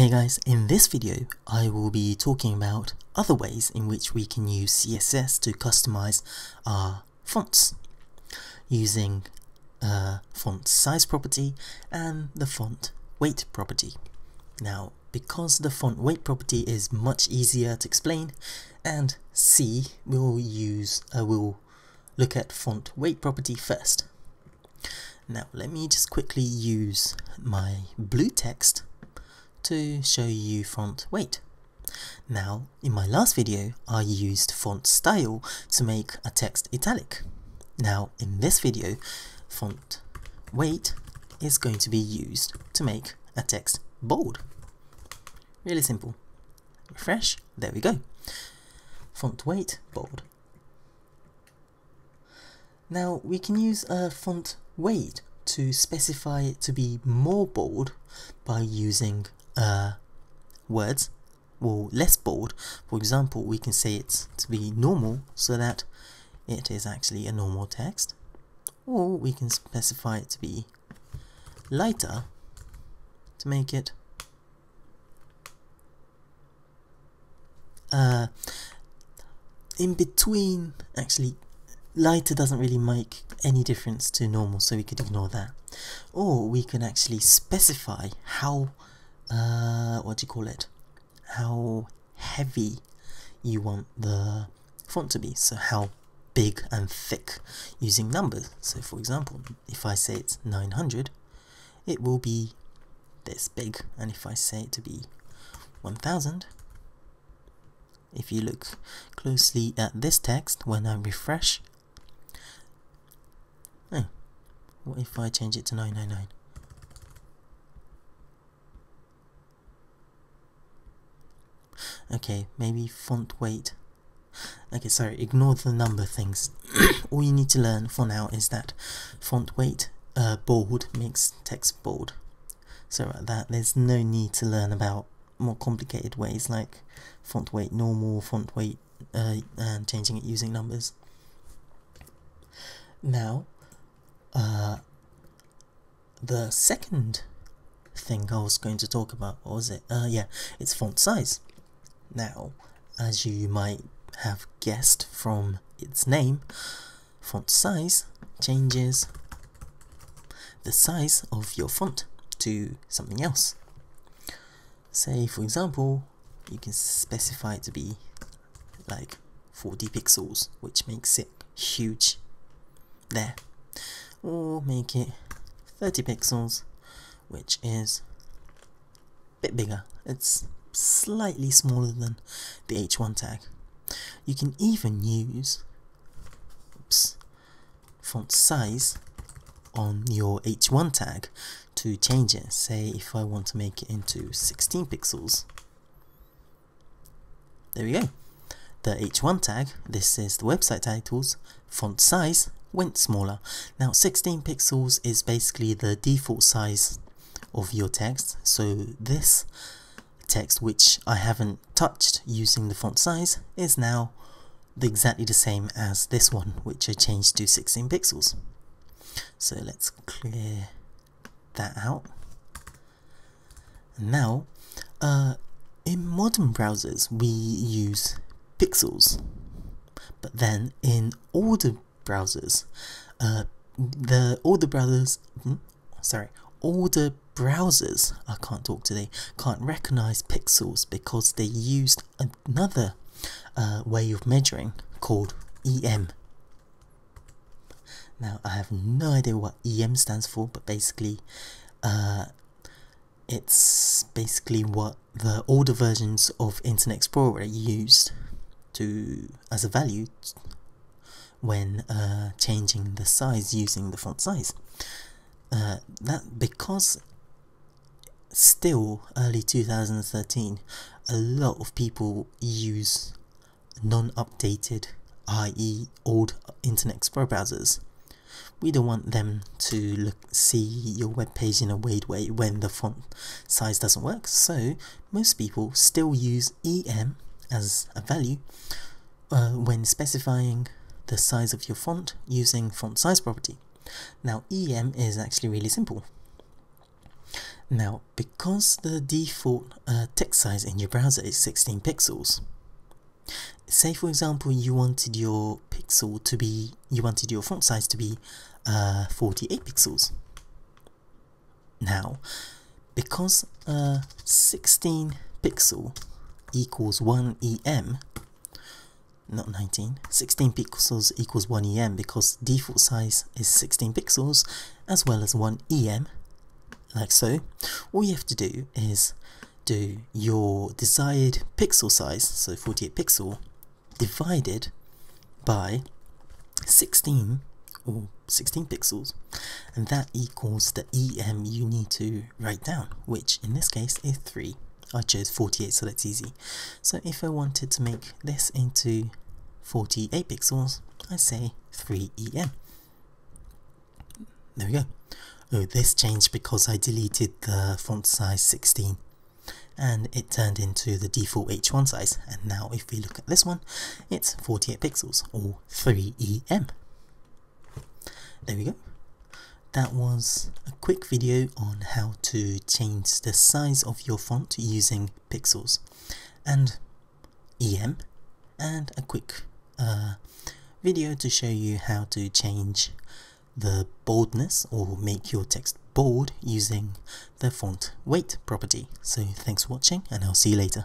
Hey guys, in this video I will be talking about other ways in which we can use CSS to customize our fonts using font size property and the font weight property. Now, because the font weight property is much easier to explain and see, we'll look at font weight property first. Now let me just quickly use my blue text to show you font weight. Now, in my last video I used font style to make a text italic. Now in this video, font weight is going to be used to make a text bold. Really simple. Refresh, there we go. Font weight bold. Now we can use a font weight to specify it to be more bold by using words or less bold. For example, we can say it to be normal so that it is actually a normal text, or we can specify it to be lighter to make it in between. Actually, lighter doesn't really make any difference to normal, so we could ignore that. Or we can actually specify how how heavy you want the font to be, so how big and thick, using numbers. So for example, if I say it's 900, it will be this big, and if I say it to be 1000, if you look closely at this text when I refresh, what if I change it to 999? Okay, maybe font weight. Okay, sorry, ignore the number things. All you need to learn for now is that font weight bold makes text bold. So at that, there's no need to learn about more complicated ways like font weight normal, font weight and changing it using numbers. Now, the second thing I was going to talk about, what was it? Yeah, it's font size. Now, as you might have guessed from its name, font size changes the size of your font to something else. Say, for example, you can specify it to be like 40 pixels, which makes it huge there. Or make it 30 pixels, which is a bit bigger. It's slightly smaller than the H1 tag. You can even use font size on your H1 tag to change it. Say if I want to make it into 16 pixels, there we go. The H1 tag, this is the website titles, font size went smaller. Now 16 pixels is basically the default size of your text, so this text, which I haven't touched using the font size, is now exactly the same as this one, which I changed to 16 pixels. So let's clear that out. Now, in modern browsers we use pixels, but then in older browsers, older browsers, I can't talk today, can't recognize pixels because they used another way of measuring called EM. Now I have no idea what EM stands for, but basically it's basically what the older versions of Internet Explorer used as a value when changing the size using the font size. That because still early 2013, a lot of people use non-updated, i.e. old Internet Explorer browsers. We don't want them to see your web page in a weird way when the font size doesn't work, so most people still use EM as a value when specifying the size of your font using font size property. Now EM is actually really simple. Now, because the default text size in your browser is 16 pixels, say for example you wanted your font size to be 48 pixels. Now, because 16 pixel equals 1 EM, not 19, 16 pixels equals 1 EM because default size is 16 pixels as well as 1 EM, like so. All you have to do is do your desired pixel size, so 48 pixel, divided by 16 or 16 pixels, and that equals the EM you need to write down, which in this case is 3. I chose 48, so that's easy. So if I wanted to make this into 48 pixels, I say 3 EM. There we go. Oh, this changed because I deleted the font size 16 and it turned into the default H1 size, and now if we look at this one, it's 48 pixels or 3 EM. There we go. That was a quick video on how to change the size of your font using pixels and EM, and a quick video to show you how to change the boldness or make your text bold using the font weight property. So thanks for watching, and I'll see you later.